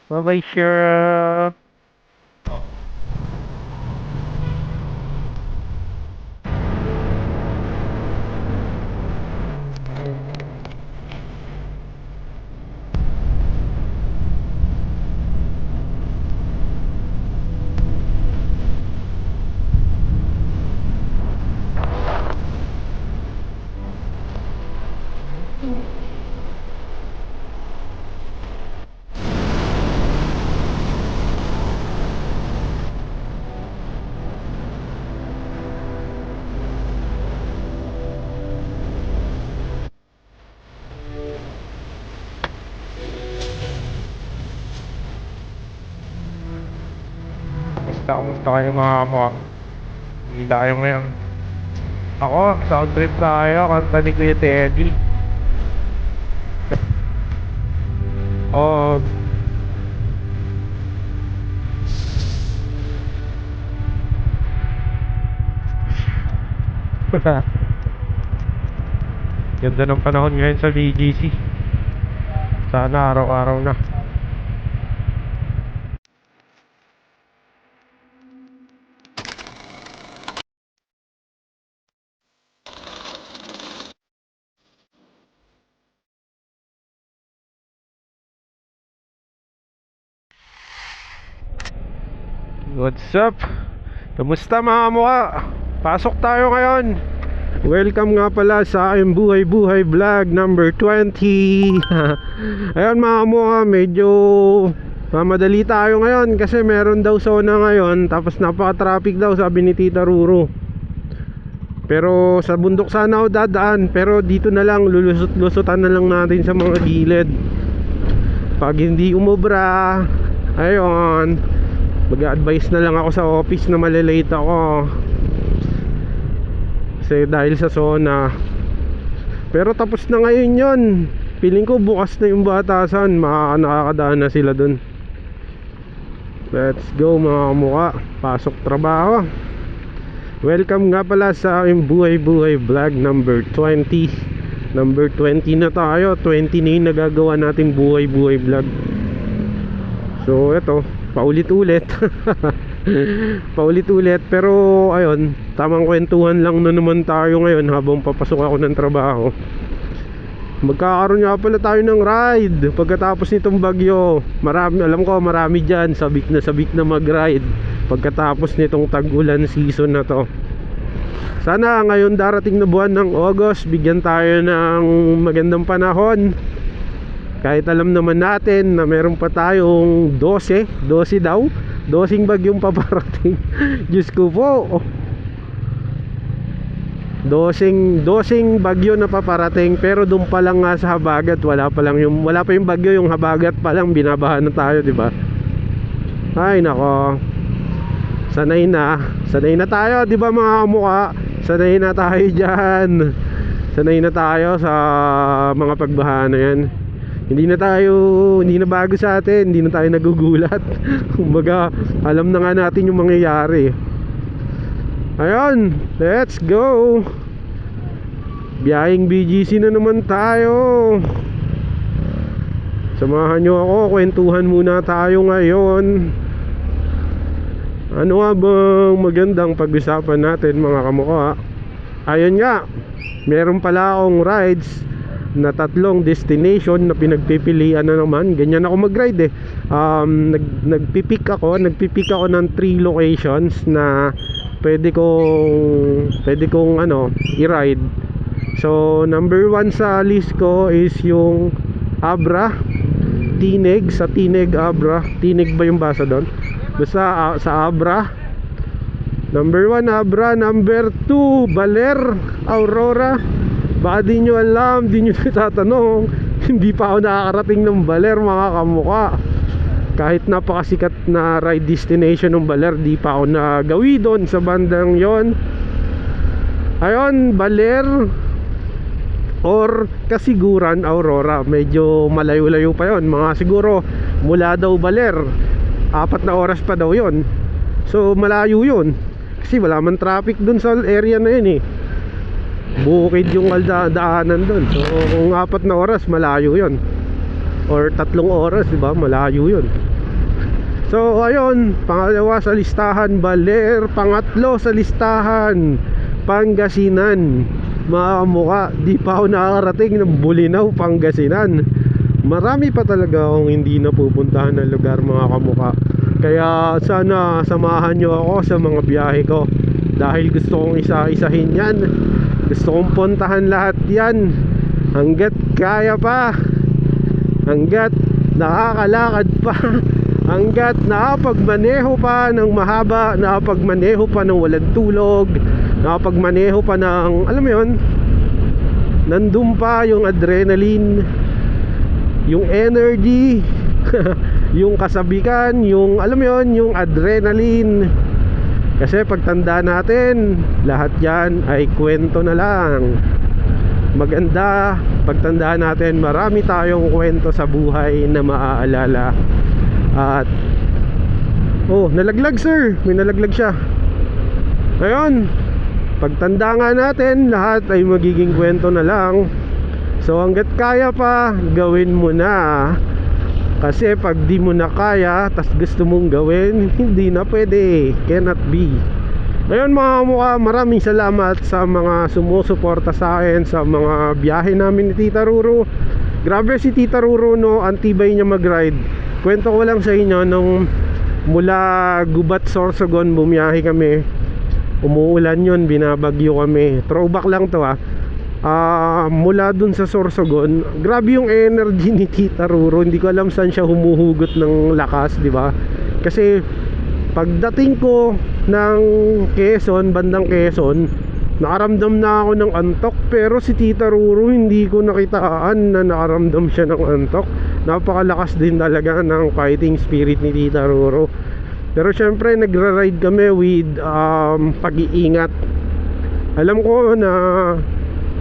Bye bye, sir. Kamusta kayo mga kamukha? Hindi tayo ngayon. Ako, sound trip tayo, kanta ni Kuya Teddy. Oh, ganda ng panahon ngayon sa BGC. Sana araw-araw na. What's up? Kamusta mga kamukha? Pasok tayo ngayon. Welcome nga pala sa aking buhay-buhay vlog number 20. Ayun mga kamukha, medyo mamadali tayo ngayon kasi meron daw zona ngayon. Tapos napaka-traffic daw, sabi ni Tita Ruro. Pero sa bundok sana ako dadaan. Pero dito na lang, lulusot-lusutan na lang natin sa mga gilid. Pag hindi umubra, ayun, mag-advise na lang ako sa office na malilate ako kasi dahil sa zona. Pero tapos na ngayon yon. Feeling ko bukas na yung batasan, nakakadaan na sila dun. Let's go mga kamukha, pasok trabaho. Welcome nga pala sa aking buhay-buhay vlog number 20. Number 20 na tayo. 20 na yung nagagawa nating buhay-buhay vlog. So eto, paulit-ulit. Paulit-ulit. Pero ayun, tamang kwentuhan lang na naman tayo ngayon habang papasok ako ng trabaho. Magkakaroon nga pala tayo ng ride pagkatapos nitong bagyo. Marami, alam ko marami dyan sabik na mag-ride pagkatapos nitong tag-ulan season na to. Sana ngayon darating na buwan ng August, bigyan tayo ng magandang panahon. Kahit alam naman natin na meron pa tayong 12 daw, 12 bagyong paparating. Diyos ko po, 12 bagyo na paparating. Pero doon pa lang nga sa habagat, wala pa yung bagyo, yung habagat pa lang binabahan na tayo, di ba? Ay nako, sanay na tayo, di ba mga kamukha? Sanay na tayo dyan. Sanay na tayo sa mga pagbaha na yan. Hindi na bago sa atin, hindi na tayo nagugulat. Kumbaga, alam na nga natin yung mangyayari. Ayun, let's go. Biyaheng BGC na naman tayo. Samahan nyo ako, kwentuhan muna tayo ngayon. Ano nga bang magandang pag-usapan natin mga kamukha? Ayun nga, meron pala akong rides na 3 destination na pinagpipilian na naman. Ganyan ako mag-ride eh. Nagpipick ako ng 3 locations na pwede kong i-ride. So number 1 sa list ko is yung Abra, Tineg, sa Tineg Abra. Tineg ba yung basa doon? Basta sa Abra. Number 1 Abra, number 2 Baler, Aurora. Baka di nyo alam, di nyo natatanong, hindi pa ako nakakarating ng Baler mga kamukha. Kahit napakasikat na ride destination ng Baler, di pa ako nagawi doon sa bandang yon. Ayun, Baler or Kasiguran, Aurora. Medyo malayo-layo pa yon. Mga siguro mula daw Baler 4 na oras pa daw yon. So malayo yun kasi wala man traffic dun sa area na yun eh. Bukid yung daanan dun. So kung 4 na oras, malayo yun. Or 3 oras, diba? Malayo yun. So ayun, pangalawa sa listahan Baler, pangatlo sa listahan Pangasinan. Mga kamukha, di pa ako nakakarating ng Bulinaw, Pangasinan. Marami pa talaga akong hindi napupuntahan na lugar mga kamukha. Kaya sana samahan nyo ako sa mga biyahe ko, dahil gusto kong isa-isahin yan. Gusto kong puntahan lahat yan hanggat kaya pa, hanggat nakakalakad pa, hanggat nakapagmaneho pa ng mahaba, nakapagmaneho pa ng walang tulog, nakapagmaneho pa ng, alam mo yun, nandun pa yung adrenaline, yung energy, yung kasabikan, yung, alam mo yun, yung adrenaline. Kasi pagtanda natin, lahat yan ay kwento na lang. Maganda, pagtanda natin, marami tayong kwento sa buhay na maaalala. At oh, nalaglag sir, may nalaglag siya. Ngayon, pagtanda nga natin, lahat ay magiging kwento na lang. So hanggat kaya pa, gawin mo na. Kasi pag di mo na kaya, tas gusto mong gawin, hindi na pwede, cannot be. Ngayon mga kamukha, maraming salamat sa mga sumusuporta sa akin sa mga biyahe namin ni Tita Ruru. Grabe si Tita Ruru, no, antibay niya mag-ride. Kwento ko lang sa inyo, nung mula Gubat, Sorsogon bumiyahe kami, umuulan yun, binabagyo kami. Throwback lang to mula dun sa Sorsogon, grabe yung energy ni Tita Ruru. Hindi ko alam saan siya humuhugot ng lakas, di ba? Kasi pagdating ko ng Quezon, bandang Quezon, nakaramdam na ako ng antok. Pero si Tita Ruru, hindi ko nakitaan na nakaramdam siya ng antok. Napakalakas din talaga ng fighting spirit ni Tita Ruru. Pero syempre nagra-ride kami with pag-iingat. Alam ko na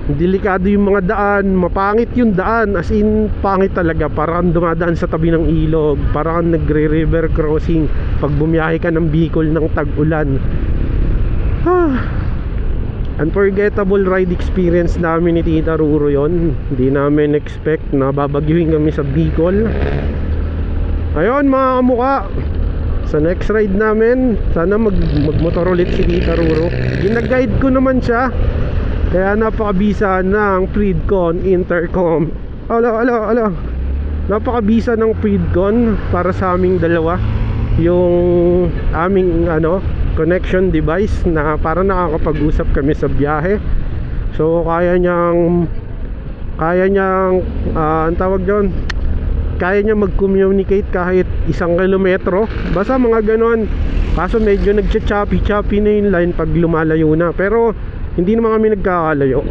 delikado yung mga daan, mapangit yung daan, as in pangit talaga. Parang dumadaan sa tabi ng ilog, parang nagre-river crossing pag bumiyahe ka ng Bicol ng tag-ulan. Unforgettable ride experience namin ni Tita Ruru yon. Hindi namin expect na babagyuhin kami sa Bicol. Ayun mga kamukha, sa next ride namin, sana magmotor ulit si Tita Ruru. Gina-guide ko naman siya, kaya napakabisa ng Freedcon intercom. Ala. Napakabisa ng Freedcon para sa aming dalawa. Yung aming connection device na para nakakapag-usap kami sa biyahe. So kaya niyang ang tawag doon, kaya niya mag-communicate kahit 1 kilometro. Basta mga ganon. Kaso medyo nagcha-choppy na yung line pag lumalayo na. Pero hindi naman kami nagkakalayo.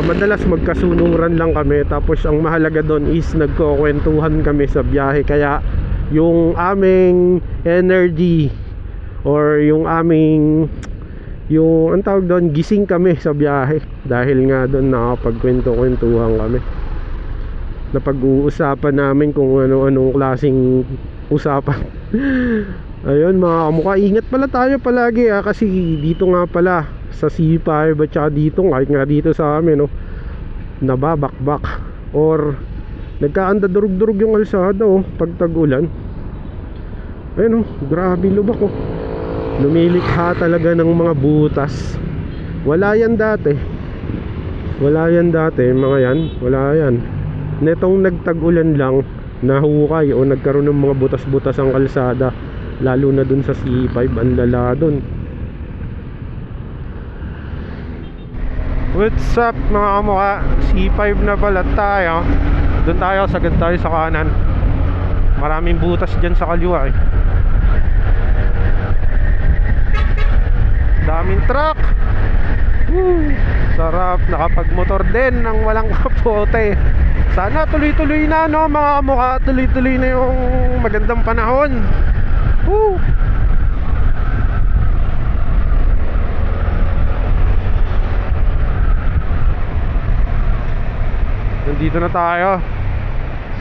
Madalas magkasunuran lang kami. Tapos ang mahalaga doon is nagkukwentuhan kami sa biyahe. Kaya yung aming energy or yung aming ang tawag doon, gising kami sa biyahe. Dahil nga doon nakapagkwento-kwentuhan kami. Napag-uusapan namin kung ano-anong klaseng usapan. Ayun mga kamukha, ingat pala tayo palagi kasi dito nga pala sa C5 at saka dito, kahit nga dito sa amin nababakbak or nagkaandadurog-durog yung kalsada pag tag-ulan. Ayun grabe lubak lumilikha talaga ng mga butas. Wala yan dati mga yan, wala yan. Netong nagtag-ulan lang, nahukay o nagkaroon ng mga butas-butas ang kalsada, lalo na dun sa C5, ang lala dun. What's up mga kamukha, C5 na pala tayo. Doon tayo, sagad tayo sa kanan. Maraming butas dyan sa kaliwa daming truck. Sarap nakapagmotor din ng walang kapote. Sana tuloy-tuloy na mga kamukha, tuloy-tuloy na yung magandang panahon. Nandito na tayo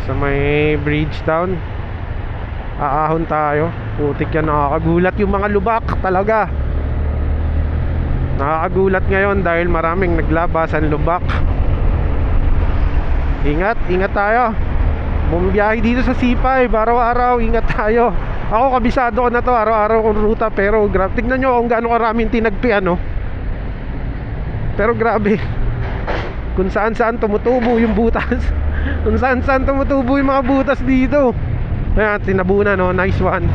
sa may Bridgetown. Aahon tayo. Putik yan, nakakagulat yung mga lubak talaga. Nakakagulat ngayon dahil maraming naglabasan lubak. Ingat tayo. bumiyahe dito sa C5 araw-araw. Ingat tayo. Ako kabisado ko na to, araw-araw kong ruta. Pero grabe, tignan nyo kung gaano karaming tinagpi ano. Pero grabe, kung saan-saan tumutubo yung butas. Kung saan-saan tumutubo yung mga butas dito. Ayan, tinabunan, no? Nice one.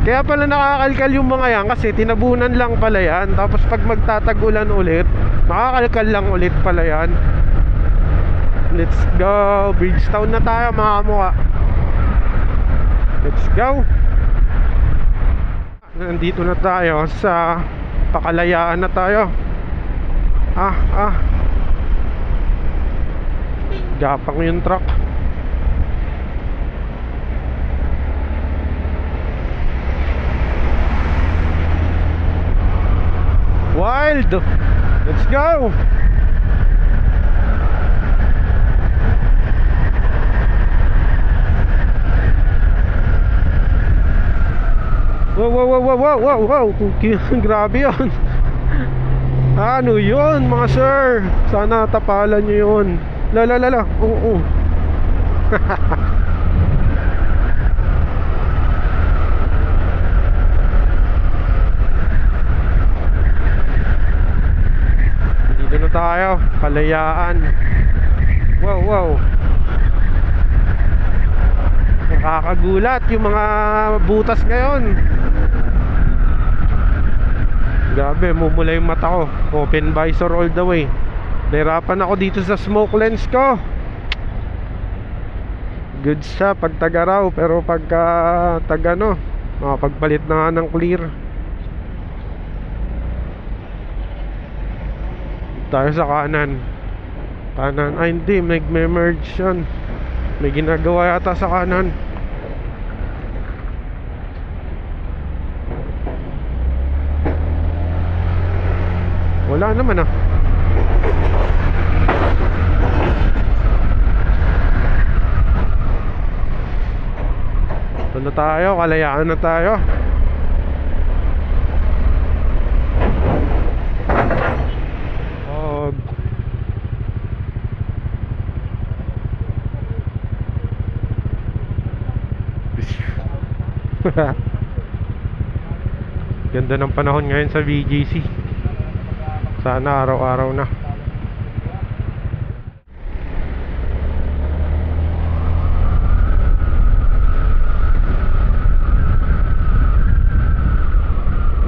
Kaya pala nakakalkal yung mga yan, kasi tinabunan lang pala yan. Tapos pag magtatagulan ulit, nakakalkal lang ulit pala yan. Let's go. Bridgetown na tayo mga kamukha. Let's go. Nandito na tayo sa Pakalayaan na tayo. Gapang yung truck. Wild. Let's go. Wow. Grabe yun. Ano yun mga sir? Sana tapalan nyo yun. La. Oo. Dito na tayo. Kalayaan. Wow. Nakakagulat yung mga butas ngayon. Grabe, mumula yung mata ko. Open visor all the way. Nahirapan ako dito sa smoke lens ko. Good siya pag tagaraw, pero pagka tagano, makapagpalit na nga ng clear. Tayo sa kanan. Ay hindi, mag-merge yan. May ginagawa yata sa kanan. Wala naman ah. Ito na tayo, Kalayaan na tayo. Ganda ng panahon ngayon sa BGC. Sana araw-araw na.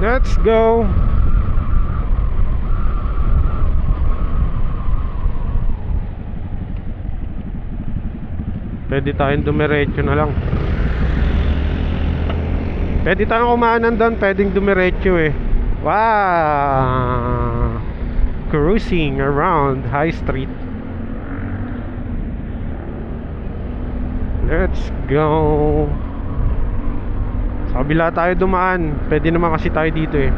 Let's go. Pwede tayong dumiretso na lang. Pwede tayong kumanan doon, pwedeng dumiretso eh. Wow! Cruising around High Street. Let's go. Sa kabila tayo dumaan. Pwede naman kasi tayo dito eh.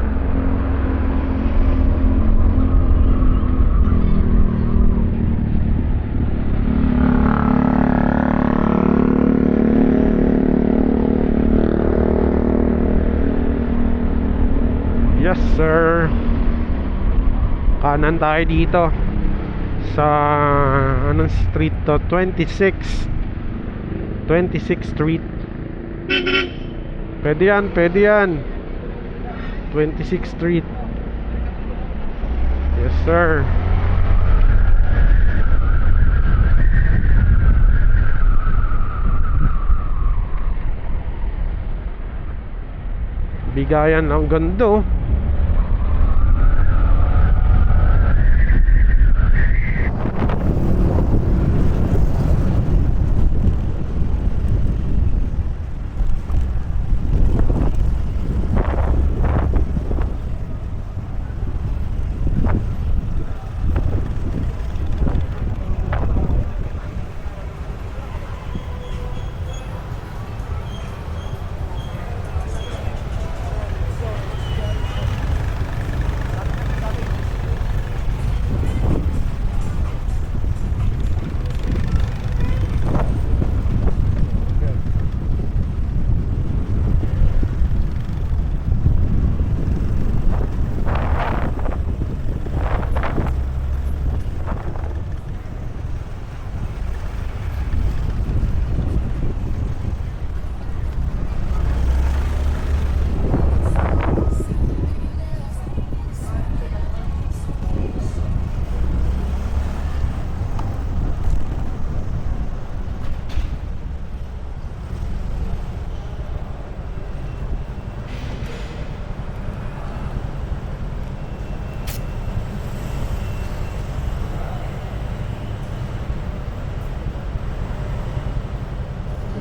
Yes sir. Kanan tayo dito sa anong street to? 26th Street. Pwede yan 26th Street. Yes sir. Bigayan, ang ganda oh.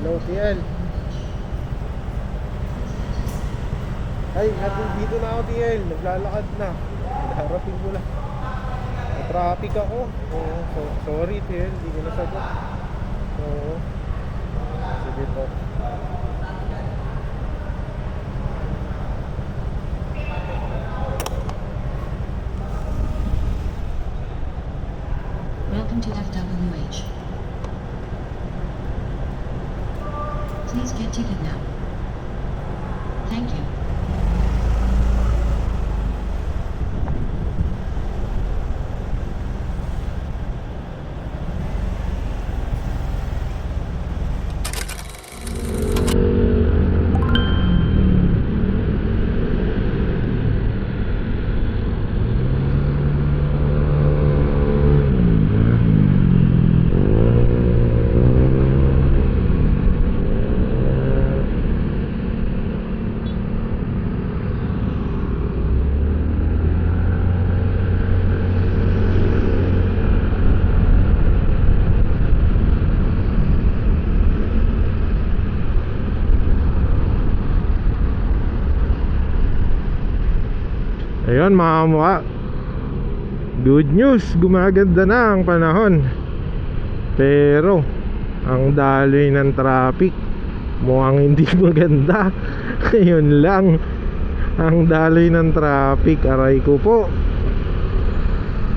Hello, TL. Ay, dito na ako, TL. Naglalakad na. Harapin ko lang. Traffic ako. Oo, sorry, TL. Hindi ko nasagot. Oo. Sige po. Welcome to FWH. Please get ticket now. Thank you. Ayun mga kamukha, good news, gumaganda na ang panahon. Pero ang daloy ng traffic mukhang hindi maganda. Ayun lang, ang daloy ng traffic. Aray ko po,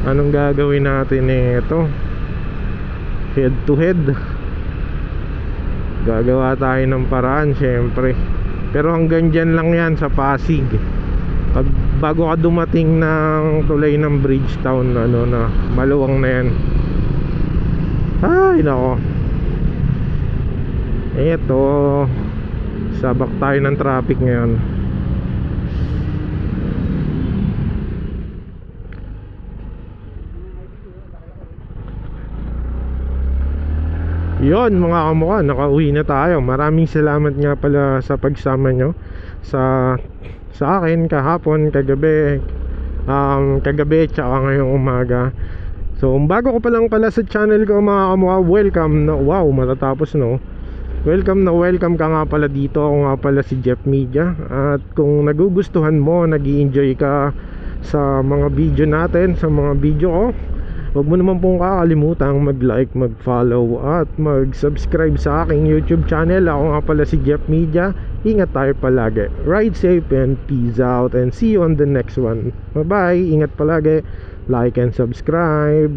anong gagawin natin nito? Head to head, gagawa tayo ng paraan syempre. Pero hanggang dyan lang yan sa Pasig. Bago ka dumating ng tulay ng Bridgetown, ano na, maluwang na yan. Ay nako, eto, sabak tayo ng traffic ngayon. Yon mga kamukha, nakauwi na tayo. Maraming salamat nga pala sa pagsama nyo sa akin kahapon, kagabi, tsaka ngayong umaga. So bago ko pa lang pala sa channel ko mga kamukha, welcome na, wow, matatapos no. Welcome ka nga pala dito. Ako nga pala si Jeff Media. At kung nagugustuhan mo, nag-i-enjoy ka sa mga video natin, sa mga video ko, huwag mo naman pong kakalimutan mag-like, mag-follow at mag-subscribe sa aking YouTube channel. Ako nga pala si Jeff Media. Ingat tayo palagi. Ride safe and peace out, and see you on the next one. Bye bye. Ingat palagi. Like and subscribe.